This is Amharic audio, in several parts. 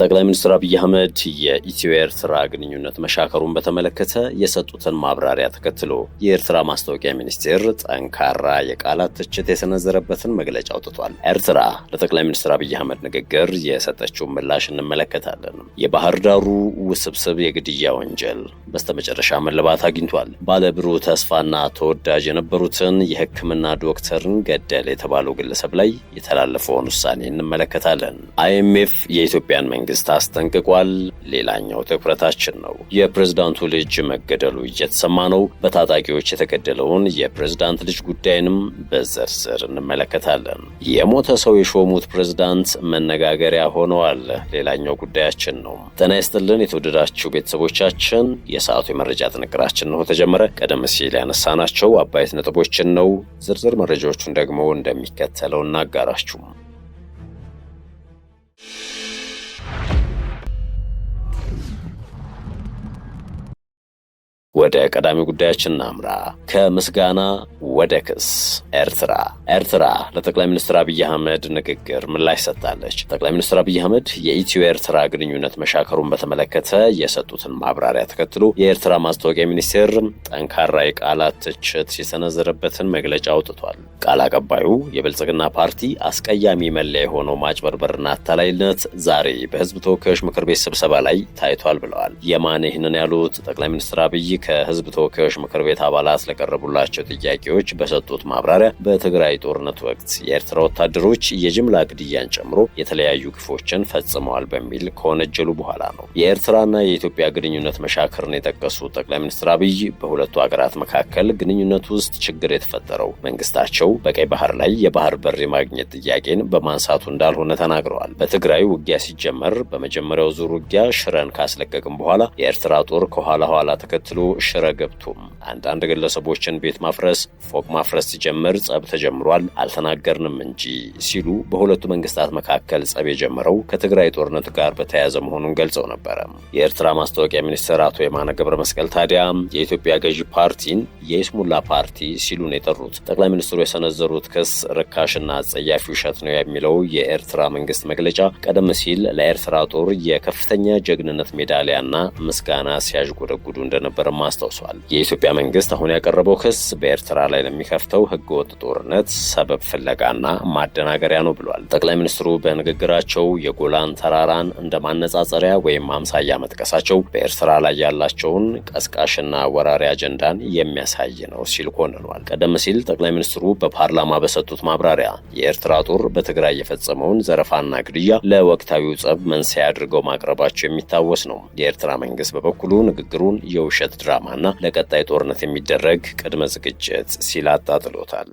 ጠቅላይ ሚኒስትር አብይ አህመድ የኢትዮ ኤርትራ ግንኙነት መሻከሩን በተመለከተ የሰጡትን ማብራሪያ ተከትሎ የኤርትራ ማስታወቂያ ሚኒስቴር ጠንካራ የቃላት ትችት የሰነዘረበትን መግለጫ አውጥቷል። ኤርትራ ለጠቅላይ ሚኒስትር አብይ አህመድ ንግግር የሰጠችውን ምላሽ እንመለከታለን። የባህር ዳሩ ውስብስብ የግድያ ወንጀል በስተመጨረሻ መለባት አግኝቷል። ባለብሩህ ተስፋና ተወዳጅ የነበሩትን የሕክምና ዶክተርን ገደል የተባለው ግለሰብ ላይ የተላለፈውን ውሳኔ እንመለከታለን። አይኤምኤፍ የኢትዮጵያን መንግስት አስጠንቅቋል። ሌላኛው ትኩረታችን ነው። የፕሬዝዳንቱ ልጅ መገደሉ እየተሰማ ነው። በታጣቂዎች የተገደለውን የፕሬዝዳንት ልጅ ጉዳይንም በዝርዝር እንመለከታለን። የሞተ ሰው የሾሙት ፕሬዝዳንት መነጋገሪያ ሆነዋል። ሌላኛው ጉዳያችን ነው። ጤና ይስጥልን የተወደዳችሁ ቤተሰቦቻችን፣ የሰዓቱ የመረጃ ጥንቅራችን ነው ተጀመረ። ቀደም ሲል ያነሳናቸው አበይት ነጥቦችን ነው። ዝርዝር መረጃዎቹን ደግሞ እንደሚከተለው እናጋራችሁ። ወደ ቀዳሚ ጉዳያችን እናምራ። ከምስጋና ወደ ክስ። ኤርትራ ለጠቅላይ ሚኒስትር አብይ አህመድ ንግግር ምላሽ ሰጥታለች። ጠቅላይ ሚኒስትር አብይ አህመድ የኢትዮ ኤርትራ ግንኙነት መሻከሩን በተመለከተ የሰጡትን ማብራሪያ ተከትሎ የኤርትራ ማስታወቂያ ሚኒስቴር ጠንካራ የቃላት ትችት ሲሰነዘረበትን መግለጫ አውጥቷል። ቃል አቀባዩ የብልጽግና ፓርቲ አስቀያሚ መለያ የሆነው ማጭበርበርና አታላይነት ዛሬ በህዝብ ተወካዮች ምክር ቤት ስብሰባ ላይ ታይቷል ብለዋል። የማን ይህንን ያሉት ጠቅላይ ሚኒስትር አብይ ከህዝብ ተወካዮች ምክር ቤት አባላት ለቀረቡላቸው ጥያቄዎች በሰጡት ማብራሪያ በትግራይ ጦርነት ወቅት የኤርትራ ወታደሮች የጅምላ ግድያን ጨምሮ የተለያዩ ግፎችን ፈጽመዋል በሚል ከወነጀሉ በኋላ ነው። የኤርትራና የኢትዮጵያ ግንኙነት መሻከርን የጠቀሱት ጠቅላይ ሚኒስትር አብይ በሁለቱ ሀገራት መካከል ግንኙነት ውስጥ ችግር የተፈጠረው መንግስታቸው በቀይ ባህር ላይ የባህር በር የማግኘት ጥያቄን በማንሳቱ እንዳልሆነ ተናግረዋል። በትግራይ ውጊያ ሲጀመር በመጀመሪያው ዙር ውጊያ ሽረን ካስለቀቅም በኋላ የኤርትራ ጦር ከኋላ ኋላ ተከትሎ ሽረ ገብቶም አንዳንድ ግለሰቦችን ቤት ማፍረስ፣ ፎቅ ማፍረስ ሲጀምር ጸብ ተጀምሯል፣ አልተናገርንም እንጂ ሲሉ በሁለቱ መንግስታት መካከል ጸብ የጀመረው ከትግራይ ጦርነት ጋር በተያያዘ መሆኑን ገልጸው ነበረ። የኤርትራ ማስታወቂያ ሚኒስትር አቶ የማነ ገብረ መስቀል ታዲያ የኢትዮጵያ ገዢ ፓርቲን የይስሙላ ፓርቲ ሲሉ ነው የጠሩት። ጠቅላይ ሚኒስትሩ የሰነዘሩት ክስ ርካሽና አጸያፊ ውሸት ነው የሚለው የኤርትራ መንግስት መግለጫ ቀደም ሲል ለኤርትራ ጦር የከፍተኛ ጀግንነት ሜዳሊያና ምስጋና ሲያዥጎደጉዱ እንደነበረ አስታውሷል። የኢትዮጵያ መንግስት አሁን ያቀረበው ክስ በኤርትራ ላይ ለሚከፍተው ህገወጥ ጦርነት ሰበብ ፍለጋና ማደናገሪያ ነው ብሏል። ጠቅላይ ሚኒስትሩ በንግግራቸው የጎላን ተራራን እንደ ማነጻጸሪያ ወይም አምሳያ መጥቀሳቸው በኤርትራ ላይ ያላቸውን ቀስቃሽና ወራሪ አጀንዳን የሚያሳይ ነው ሲል ኮንኗል። ቀደም ሲል ጠቅላይ ሚኒስትሩ በፓርላማ በሰጡት ማብራሪያ የኤርትራ ጦር በትግራይ የፈጸመውን ዘረፋና ግድያ ለወቅታዊው ጸብ መንስኤ አድርገው ማቅረባቸው የሚታወስ ነው። የኤርትራ መንግስት በበኩሉ ንግግሩን የውሸት ድራማና ለቀጣይ ጦርነት የሚደረግ ቅድመ ዝግጅት ሲል አጣጥሎታል።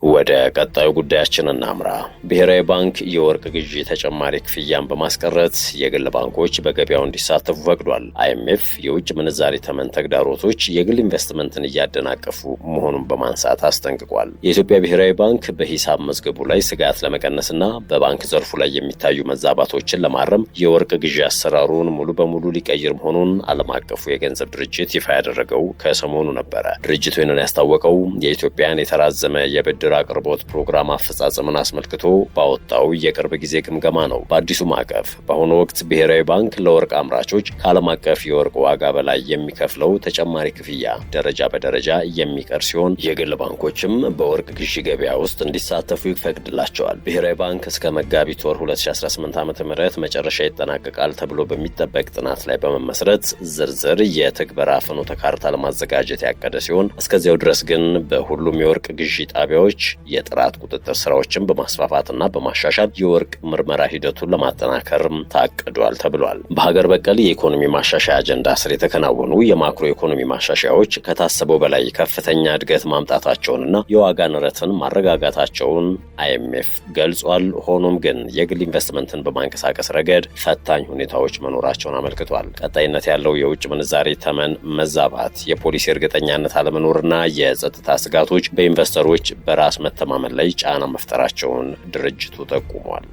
ወደ ቀጣዩ ጉዳያችን እናምራ። ብሔራዊ ባንክ የወርቅ ግዢ ተጨማሪ ክፍያን በማስቀረት የግል ባንኮች በገበያው እንዲሳተፉ ፈቅዷል። አይኤምኤፍ የውጭ ምንዛሪ ተመን ተግዳሮቶች የግል ኢንቨስትመንትን እያደናቀፉ መሆኑን በማንሳት አስጠንቅቋል። የኢትዮጵያ ብሔራዊ ባንክ በሂሳብ መዝገቡ ላይ ስጋት ለመቀነስና በባንክ ዘርፉ ላይ የሚታዩ መዛባቶችን ለማረም የወርቅ ግዢ አሰራሩን ሙሉ በሙሉ ሊቀይር መሆኑን ዓለም አቀፉ የገንዘብ ድርጅት ይፋ ያደረገው ከሰሞኑ ነበረ። ድርጅቱ ይህንን ያስታወቀው የኢትዮጵያን የተራዘመ የብድር አቅርቦት ፕሮግራም አፈጻጸምን አስመልክቶ ባወጣው የቅርብ ጊዜ ግምገማ ነው። በአዲሱ ማዕቀፍ በአሁኑ ወቅት ብሔራዊ ባንክ ለወርቅ አምራቾች ከዓለም አቀፍ የወርቅ ዋጋ በላይ የሚከፍለው ተጨማሪ ክፍያ ደረጃ በደረጃ የሚቀር ሲሆን የግል ባንኮችም በወርቅ ግዢ ገበያ ውስጥ እንዲሳተፉ ይፈቅድላቸዋል። ብሔራዊ ባንክ እስከ መጋቢት ወር 2018 ዓ.ም መጨረሻ ይጠናቀቃል ተብሎ በሚጠበቅ ጥናት ላይ በመመስረት ዝርዝር የትግበራ ፍኖተ ካርታ ለማዘጋጀት ያቀደ ሲሆን እስከዚያው ድረስ ግን በሁሉም የወርቅ ግዢ ጣቢያዎች የጥራት ቁጥጥር ስራዎችን በማስፋፋትና በማሻሻል የወርቅ ምርመራ ሂደቱን ለማጠናከር ታቅዷል ተብሏል። በሀገር በቀል የኢኮኖሚ ማሻሻያ አጀንዳ ስር የተከናወኑ የማክሮ ኢኮኖሚ ማሻሻያዎች ከታሰበው በላይ ከፍተኛ እድገት ማምጣታቸውንና የዋጋ ንረትን ማረጋጋታቸውን አይኤምኤፍ ገልጿል። ሆኖም ግን የግል ኢንቨስትመንትን በማንቀሳቀስ ረገድ ፈታኝ ሁኔታዎች መኖራቸውን አመልክቷል። ቀጣይነት ያለው የውጭ ምንዛሬ ተመን መዛባት፣ የፖሊሲ እርግጠኛነት አለመኖርና የጸጥታ ስጋቶች በኢንቨስተሮች በራስ መተማመን ላይ ጫና መፍጠራቸውን ድርጅቱ ጠቁሟል።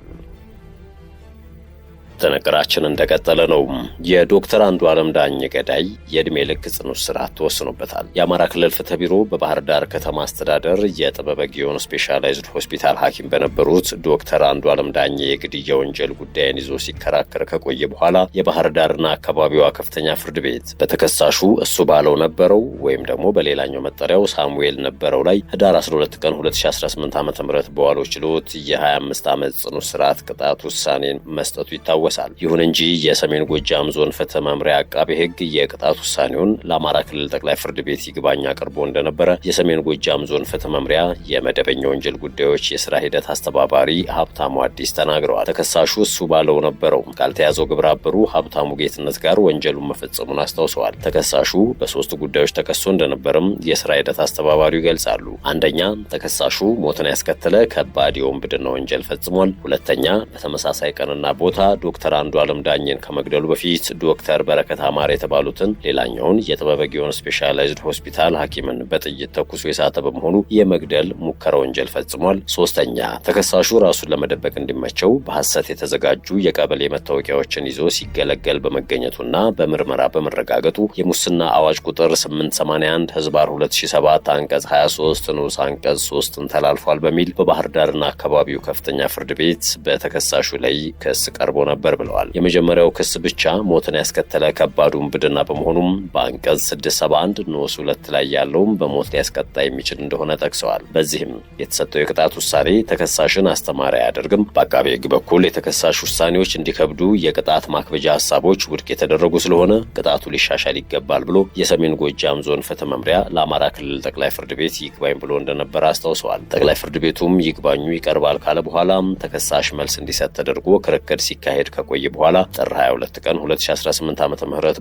ጥንቅራችን እንደቀጠለ ነው። የዶክተር አንዱዓለም ዳኜ ገዳይ የዕድሜ ልክ ጽኑ እስራት ተወስኖበታል። የአማራ ክልል ፍትህ ቢሮ በባህር ዳር ከተማ አስተዳደር የጥበበ ግዮን ስፔሻላይዝድ ሆስፒታል ሐኪም በነበሩት ዶክተር አንዱዓለም ዳኜ የግድያ ወንጀል ጉዳይን ይዞ ሲከራከር ከቆየ በኋላ የባህር ዳርና አካባቢዋ ከፍተኛ ፍርድ ቤት በተከሳሹ እሱ ባለው ነበረው ወይም ደግሞ በሌላኛው መጠሪያው ሳሙኤል ነበረው ላይ ህዳር 12 ቀን 2018 ዓ.ም በዋለው ችሎት የ25 ዓመት ጽኑ እስራት ቅጣት ውሳኔን መስጠቱ ይታወሳል። ይሁን እንጂ የሰሜን ጎጃም ዞን ፍትህ መምሪያ አቃቤ ሕግ የቅጣት ውሳኔውን ለአማራ ክልል ጠቅላይ ፍርድ ቤት ይግባኝ አቅርቦ እንደነበረ የሰሜን ጎጃም ዞን ፍትህ መምሪያ የመደበኛ ወንጀል ጉዳዮች የስራ ሂደት አስተባባሪ ሀብታሙ አዲስ ተናግረዋል። ተከሳሹ እሱ ባለው ነበረው ካልተያዘው ግብረ አበሩ ሀብታሙ ጌትነት ጋር ወንጀሉን መፈጸሙን አስታውሰዋል። ተከሳሹ በሶስት ጉዳዮች ተከሶ እንደነበርም የስራ ሂደት አስተባባሪው ይገልጻሉ። አንደኛ፣ ተከሳሹ ሞትን ያስከተለ ከባድ የወንብድና ወንጀል ፈጽሟል። ሁለተኛ፣ በተመሳሳይ ቀንና ቦታ ዶክተር አንዱዓለም ዳኜን ከመግደሉ በፊት ዶክተር በረከት አማረ የተባሉትን ሌላኛውን የጥበበ ግዮን ስፔሻላይዝድ ሆስፒታል ሐኪምን በጥይት ተኩሶ የሳተ በመሆኑ የመግደል ሙከራ ወንጀል ፈጽሟል። ሶስተኛ፣ ተከሳሹ ራሱን ለመደበቅ እንዲመቸው በሐሰት የተዘጋጁ የቀበሌ መታወቂያዎችን ይዞ ሲገለገል በመገኘቱና በምርመራ በመረጋገጡ የሙስና አዋጅ ቁጥር 881 ህዝባር 2007 አንቀጽ 23 ንዑስ አንቀጽ 3ን ተላልፏል በሚል በባህር ዳርና አካባቢው ከፍተኛ ፍርድ ቤት በተከሳሹ ላይ ክስ ቀርቦ ነበር ብለዋል። የመጀመሪያው ክስ ብቻ ሞትን ያስከተለ ከባድ ውንብድና በመሆኑም በአንቀጽ 671 ንዑስ 2 ላይ ያለውም በሞት ሊያስቀጣ የሚችል እንደሆነ ጠቅሰዋል። በዚህም የተሰጠው የቅጣት ውሳኔ ተከሳሽን አስተማሪ አያደርግም። በአቃቤ ሕግ በኩል የተከሳሽ ውሳኔዎች እንዲከብዱ የቅጣት ማክበጃ ሀሳቦች ውድቅ የተደረጉ ስለሆነ ቅጣቱ ሊሻሻል ይገባል ብሎ የሰሜን ጎጃም ዞን ፍትህ መምሪያ ለአማራ ክልል ጠቅላይ ፍርድ ቤት ይግባኝ ብሎ እንደነበረ አስታውሰዋል። ጠቅላይ ፍርድ ቤቱም ይግባኙ ይቀርባል ካለ በኋላም ተከሳሽ መልስ እንዲሰጥ ተደርጎ ክርክር ሲካሄድ ከቆየ በኋላ ጥር 22 ቀን 2018 ዓ.ም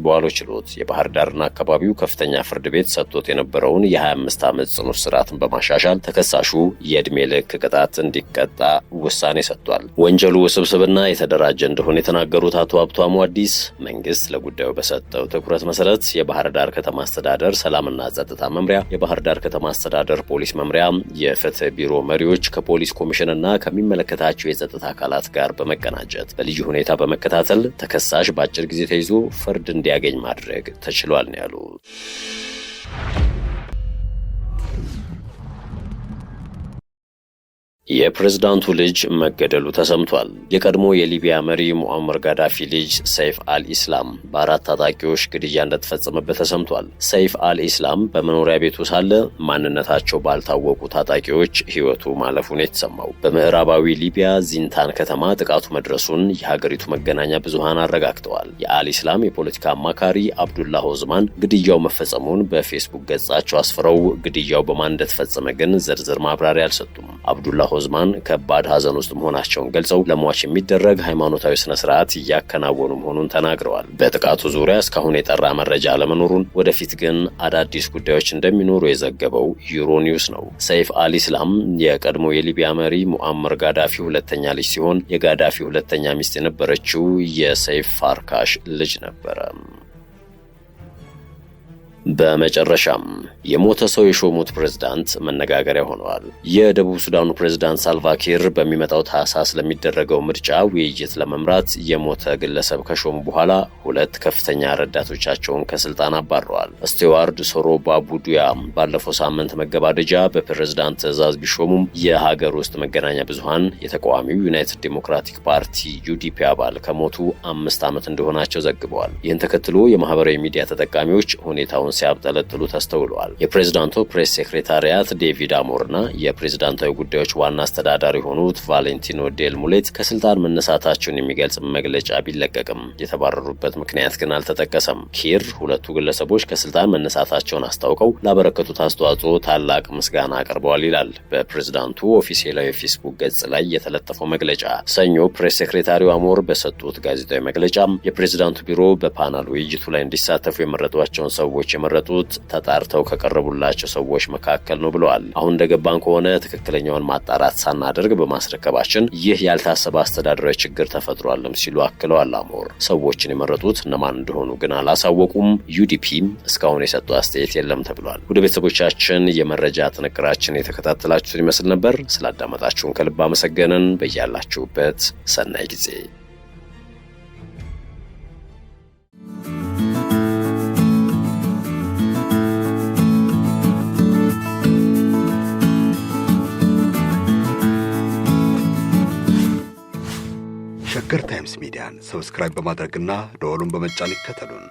በዋለው ችሎት የባህር ዳርና አካባቢው ከፍተኛ ፍርድ ቤት ሰጥቶት የነበረውን የ25 ዓመት ጽኑ እስራትን በማሻሻል ተከሳሹ የዕድሜ ልክ ቅጣት እንዲቀጣ ውሳኔ ሰጥቷል። ወንጀሉ ውስብስብና የተደራጀ እንደሆነ የተናገሩት አቶ ሀብታሙ አዲስ መንግስት ለጉዳዩ በሰጠው ትኩረት መሰረት የባህር ዳር ከተማ አስተዳደር ሰላምና ጸጥታ መምሪያ፣ የባህር ዳር ከተማ አስተዳደር ፖሊስ መምሪያ፣ የፍትህ ቢሮ መሪዎች ከፖሊስ ኮሚሽንና ከሚመለከታቸው የጸጥታ አካላት ጋር በመቀናጀት በልዩ ሁኔታ በመከታተል ተከሳሽ በአጭር ጊዜ ተይዞ ፍርድ እንዲያገኝ ማድረግ ተችሏል ነው ያሉት። የፕሬዝዳንቱ ልጅ መገደሉ ተሰምቷል። የቀድሞ የሊቢያ መሪ ሙአመር ጋዳፊ ልጅ ሰይፍ አልኢስላም በአራት ታጣቂዎች ግድያ እንደተፈጸመበት ተሰምቷል። ሰይፍ አልኢስላም በመኖሪያ ቤቱ ሳለ ማንነታቸው ባልታወቁ ታጣቂዎች ሕይወቱ ማለፉን የተሰማው በምዕራባዊ ሊቢያ ዚንታን ከተማ ጥቃቱ መድረሱን የሀገሪቱ መገናኛ ብዙሃን አረጋግጠዋል። የአልኢስላም የፖለቲካ አማካሪ አብዱላህ ኦዝማን ግድያው መፈጸሙን በፌስቡክ ገጻቸው አስፍረው ግድያው በማን እንደተፈጸመ ግን ዝርዝር ማብራሪያ አልሰጡም። አብዱላህ ኦዝማን ከባድ ሐዘን ውስጥ መሆናቸውን ገልጸው ለሟች የሚደረግ ሃይማኖታዊ ስነ ስርዓት እያከናወኑ መሆኑን ተናግረዋል። በጥቃቱ ዙሪያ እስካሁን የጠራ መረጃ አለመኖሩን፣ ወደፊት ግን አዳዲስ ጉዳዮች እንደሚኖሩ የዘገበው ዩሮኒውስ ነው። ሰይፍ አልኢስላም የቀድሞ የሊቢያ መሪ ሙአመር ጋዳፊ ሁለተኛ ልጅ ሲሆን የጋዳፊ ሁለተኛ ሚስት የነበረችው የሰይፍ ፋርካሽ ልጅ ነበረ። በመጨረሻም የሞተ ሰው የሾሙት ፕሬዝዳንት መነጋገሪያ ሆነዋል። የደቡብ ሱዳኑ ፕሬዝዳንት ሳልቫኪር በሚመጣው ታህሳስ ለሚደረገው ምርጫ ውይይት ለመምራት የሞተ ግለሰብ ከሾሙ በኋላ ሁለት ከፍተኛ ረዳቶቻቸውን ከስልጣን አባረዋል። ስቲዋርድ ሶሮባ ቡዱያ ባለፈው ሳምንት መገባደጃ በፕሬዝዳንት ትዕዛዝ ቢሾሙም የሀገር ውስጥ መገናኛ ብዙሃን የተቃዋሚው ዩናይትድ ዴሞክራቲክ ፓርቲ ዩዲፒ አባል ከሞቱ 5 ዓመት እንደሆናቸው ዘግበዋል። ይህን ተከትሎ የማህበራዊ ሚዲያ ተጠቃሚዎች ሁኔታውን ሲያብጠለጥሉ ተስተውለዋል። የፕሬዝዳንቱ ፕሬስ ሴክሬታሪያት ዴቪድ አሞርና የፕሬዝዳንታዊ ጉዳዮች ዋና አስተዳዳሪ የሆኑት ቫሌንቲኖ ዴል ሙሌት ከስልጣን መነሳታቸውን የሚገልጽ መግለጫ ቢለቀቅም የተባረሩበት ምክንያት ግን አልተጠቀሰም። ኪር ሁለቱ ግለሰቦች ከስልጣን መነሳታቸውን አስታውቀው ላበረከቱት አስተዋጽኦ ታላቅ ምስጋና አቅርበዋል ይላል በፕሬዝዳንቱ ኦፊሴላዊ ፌስቡክ ገጽ ላይ የተለጠፈው መግለጫ። ሰኞ ፕሬስ ሴክሬታሪው አሞር በሰጡት ጋዜጣዊ መግለጫ የፕሬዝዳንቱ ቢሮ በፓናል ውይይቱ ላይ እንዲሳተፉ የመረጧቸውን ሰዎች የመረጡት ተጣርተው ከቀረቡላቸው ሰዎች መካከል ነው ብለዋል። አሁን እንደገባን ከሆነ ትክክለኛውን ማጣራት ሳናደርግ በማስረከባችን ይህ ያልታሰበ አስተዳደራዊ ችግር ተፈጥሯልም ሲሉ አክለዋል። አሞር ሰዎችን የመረጡት እነማን እንደሆኑ ግን አላሳወቁም። ዩዲፒ እስካሁን የሰጡ አስተያየት የለም ተብሏል። ወደ ቤተሰቦቻችን የመረጃ ጥንቅራችን የተከታተላችሁትን ይመስል ነበር። ስላዳመጣችሁን ከልብ አመሰገንን። በያላችሁበት ሰናይ ጊዜ ሸገር ታይምስ ሚዲያን ሰብስክራይብ በማድረግና ደወሉን በመጫን ይከተሉን።